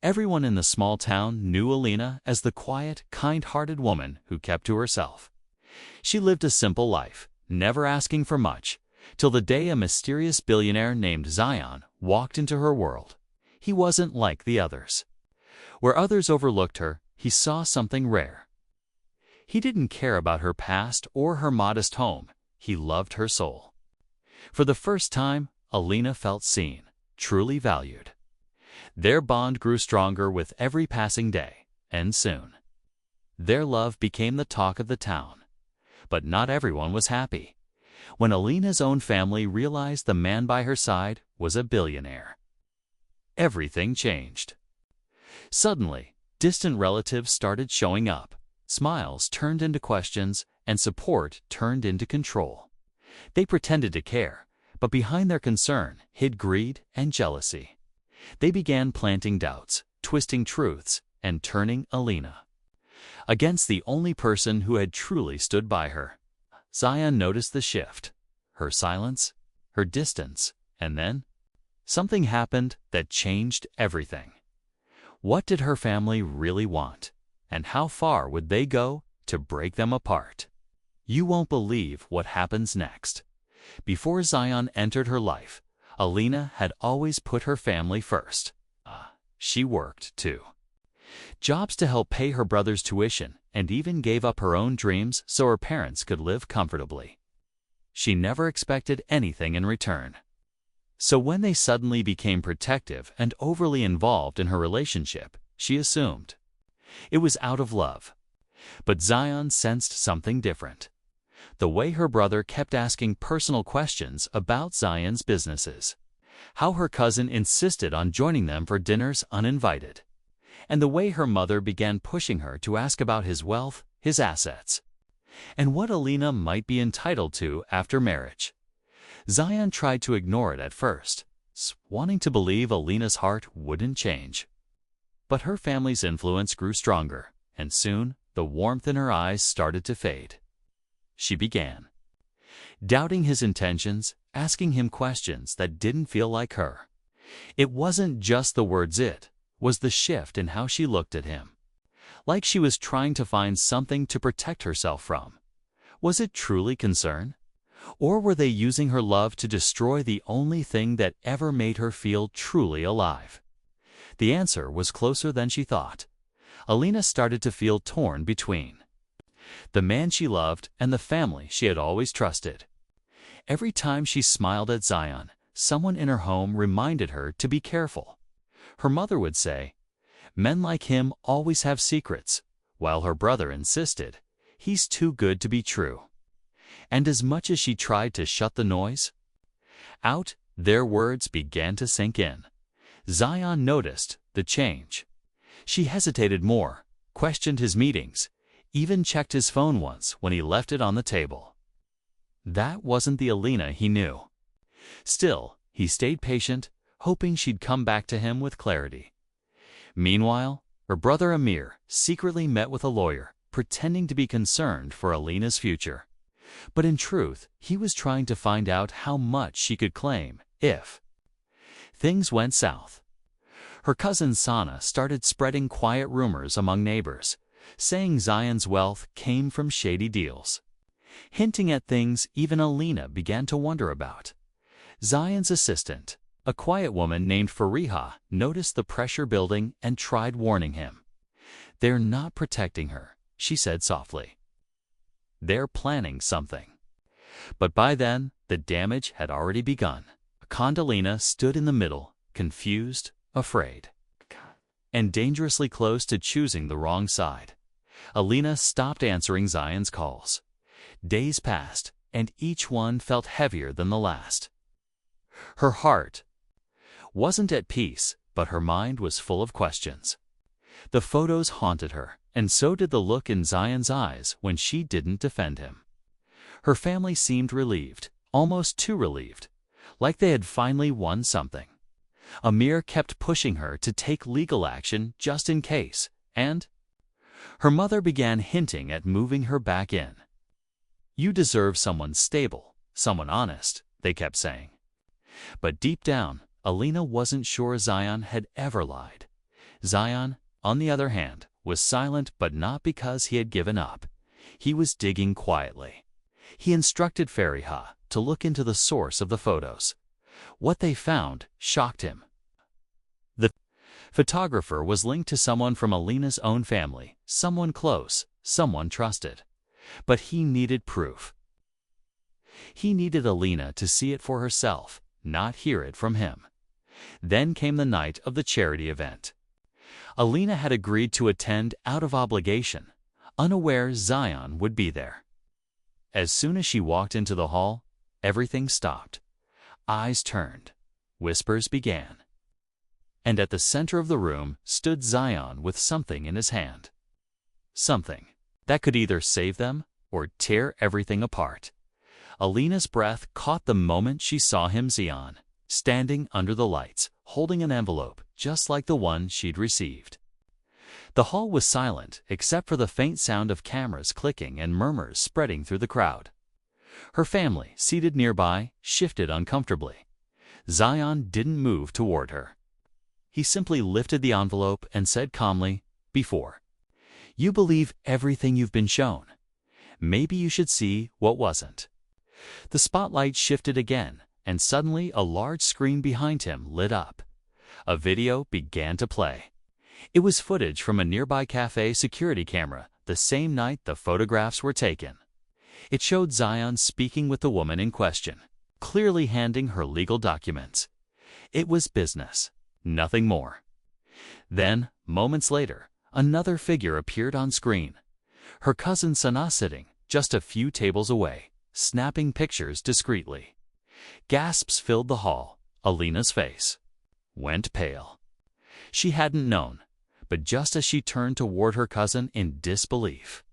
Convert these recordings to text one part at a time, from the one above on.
Everyone in the small town knew Alina as the quiet, kind-hearted woman who kept to herself. She lived a simple life, never asking for much, till the day a mysterious billionaire named Zion walked into her world. He wasn't like the others. Where others overlooked her, he saw something rare. He didn't care about her past or her modest home. He loved her soul. For the first time, Alina felt seen, truly valued. Their bond grew stronger with every passing day, and soon, their love became the talk of the town. But not everyone was happy. When Alina's own family realized the man by her side was a billionaire, everything changed. Suddenly, distant relatives started showing up. Smiles turned into questions, and support turned into control. They pretended to care, but behind their concern hid greed and jealousy. They began planting doubts, twisting truths, and turning Alina against the only person who had truly stood by her. Zion noticed the shift, her silence, her distance, and then something happened that changed everything. What did her family really want, and how far would they go to break them apart? You won't believe what happens next. Before Zion entered her life, Alina had always put her family first. She worked, too. Jobs to help pay her brother's tuition, and even gave up her own dreams so her parents could live comfortably. She never expected anything in return. So when they suddenly became protective and overly involved in her relationship, she assumed it was out of love. But Zion sensed something different. The way her brother kept asking personal questions about Zion's businesses, how her cousin insisted on joining them for dinners uninvited, and the way her mother began pushing her to ask about his wealth, his assets, and what Alina might be entitled to after marriage. Zion tried to ignore it at first, wanting to believe Alina's heart wouldn't change. But her family's influence grew stronger, and soon the warmth in her eyes started to fade. She began doubting his intentions, asking him questions that didn't feel like her. It wasn't just the words, it was the shift in how she looked at him. Like she was trying to find something to protect herself from. Was it truly concern? Or were they using her love to destroy the only thing that ever made her feel truly alive? The answer was closer than she thought. Alina started to feel torn between the man she loved and the family she had always trusted. Every time she smiled at Zion, someone in her home reminded her to be careful. Her mother would say, "Men like him always have secrets," while her brother insisted, "He's too good to be true." And as much as she tried to shut the noise out, their words began to sink in. Zion noticed the change. She hesitated more, questioned his meetings, even checked his phone once when he left it on the table. That wasn't the Alina he knew. Still, he stayed patient, hoping she'd come back to him with clarity. Meanwhile, her brother Amir secretly met with a lawyer, pretending to be concerned for Alina's future. But in truth, he was trying to find out how much she could claim if things went south. Her cousin Sana started spreading quiet rumors among neighbors, saying Zion's wealth came from shady deals, hinting at things even Alina began to wonder about. Zion's assistant, a quiet woman named Fariha, noticed the pressure building and tried warning him. "They're not protecting her," she said softly. "They're planning something." But by then, the damage had already begun. Alina stood in the middle, confused, afraid, and dangerously close to choosing the wrong side. Alina stopped answering Zion's calls. Days passed, and each one felt heavier than the last. Her heart wasn't at peace, but her mind was full of questions. The photos haunted her, and so did the look in Zion's eyes when she didn't defend him. Her family seemed relieved, almost too relieved, like they had finally won something. Amir kept pushing her to take legal action just in case, and her mother began hinting at moving her back in. "You deserve someone stable, someone honest," they kept saying. But deep down, Alina wasn't sure Zion had ever lied. Zion, on the other hand, was silent, but not because he had given up. He was digging quietly. He instructed Fariha to look into the source of the photos. What they found shocked him. The photographer was linked to someone from Alina's own family, someone close, someone trusted. But he needed proof. He needed Alina to see it for herself, not hear it from him. Then came the night of the charity event. Alina had agreed to attend out of obligation, unaware Zion would be there. As soon as she walked into the hall, everything stopped. Eyes turned. Whispers began. And at the center of the room stood Zion with something in his hand. Something that could either save them or tear everything apart. Alina's breath caught the moment she saw him, Zion, standing under the lights, holding an envelope just like the one she'd received. The hall was silent except for the faint sound of cameras clicking and murmurs spreading through the crowd. Her family, seated nearby, shifted uncomfortably. Zion didn't move toward her. He simply lifted the envelope and said calmly, "Before you believe everything you've been shown, maybe you should see what wasn't." The spotlight shifted again, and suddenly a large screen behind him lit up. A video began to play. It was footage from a nearby cafe security camera the same night the photographs were taken. It showed Zion speaking with the woman in question, clearly handing her legal documents. It was business, nothing more. Then, moments later, another figure appeared on screen. Her cousin Sana sitting just a few tables away, snapping pictures discreetly. Gasps filled the hall. Alina's face went pale. She hadn't known, but just as she turned toward her cousin in disbelief,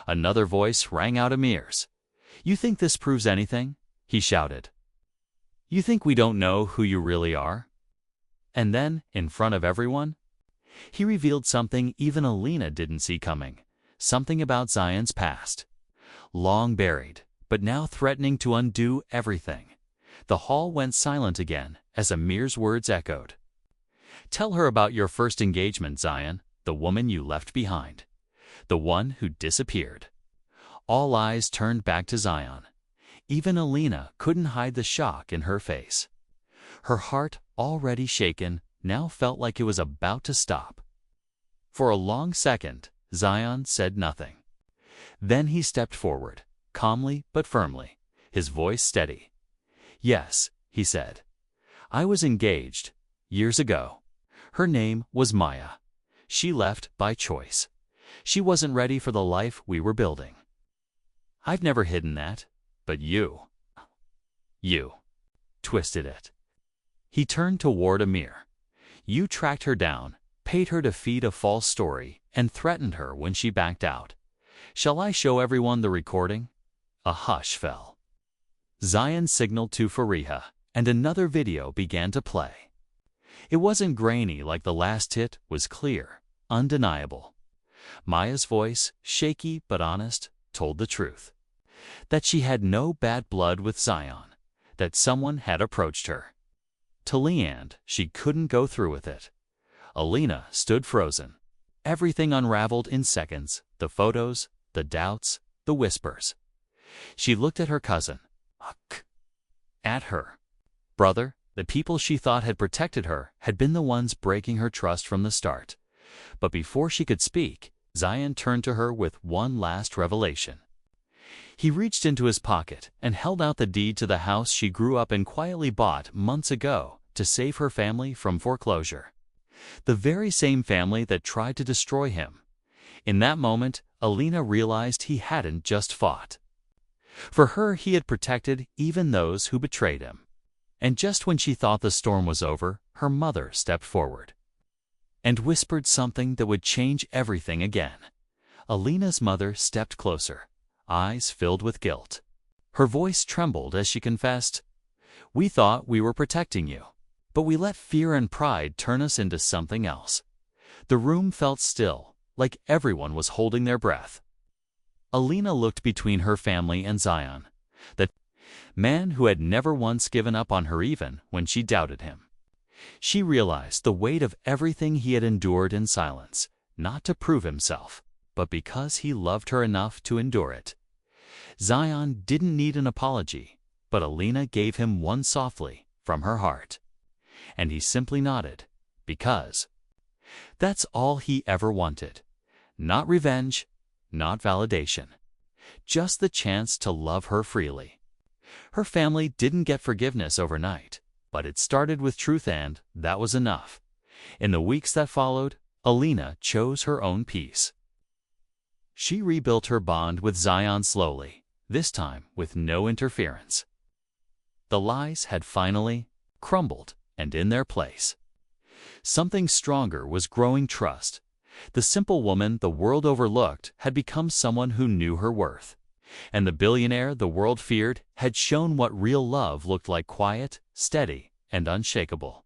another voice rang out Amir's. "You think this proves anything?" he shouted. "You think we don't know who you really are?" And then, in front of everyone, he revealed something even Alina didn't see coming, something about Zion's past. Long buried, but now threatening to undo everything. The hall went silent again as Amir's words echoed. "Tell her about your first engagement, Zion, the woman you left behind, the one who disappeared." All eyes turned back to Zion. Even Alina couldn't hide the shock in her face. Her heart, already shaken, now felt like it was about to stop. For a long second, Zion said nothing. Then he stepped forward, calmly but firmly, his voice steady. "Yes," he said. "I was engaged, years ago. Her name was Maya. She left by choice. She wasn't ready for the life we were building. I've never hidden that, but you twisted it." He turned toward Amir. "You tracked her down, paid her to feed a false story, and threatened her when she backed out. Shall I show everyone the recording?" A hush fell. Zion signaled to Fariha, and another video began to play. It wasn't grainy like the last hit, was clear, undeniable. Maya's voice, shaky but honest, told the truth. That she had no bad blood with Zion, that someone had approached her. To Leand, she couldn't go through with it. Alina stood frozen. Everything unraveled in seconds, the photos, the doubts, the whispers. She looked at her cousin. At her brother, the people she thought had protected her, had been the ones breaking her trust from the start. But before she could speak, Zion turned to her with one last revelation. He reached into his pocket and held out the deed to the house she grew up and quietly bought months ago to save her family from foreclosure. The very same family that tried to destroy him. In that moment, Alina realized he hadn't just fought. For her, he had protected even those who betrayed him. And just when she thought the storm was over, her mother stepped forward and whispered something that would change everything again. Alina's mother stepped closer, eyes filled with guilt. Her voice trembled as she confessed, "We thought we were protecting you, but we let fear and pride turn us into something else." The room felt still, like everyone was holding their breath. Alina looked between her family and Zion, the man who had never once given up on her even when she doubted him. She realized the weight of everything he had endured in silence, not to prove himself, but because he loved her enough to endure it. Zion didn't need an apology, but Alina gave him one softly, from her heart. And he simply nodded, because that's all he ever wanted. Not revenge, not validation. Just the chance to love her freely. Her family didn't get forgiveness overnight, but it started with truth, and that was enough. In the weeks that followed, Alina chose her own peace. She rebuilt her bond with Zion slowly, this time with no interference. The lies had finally crumbled, and in their place, something stronger was growing: trust. The simple woman the world overlooked had become someone who knew her worth. And the billionaire the world feared had shown what real love looked like: quiet, steady, and unshakable.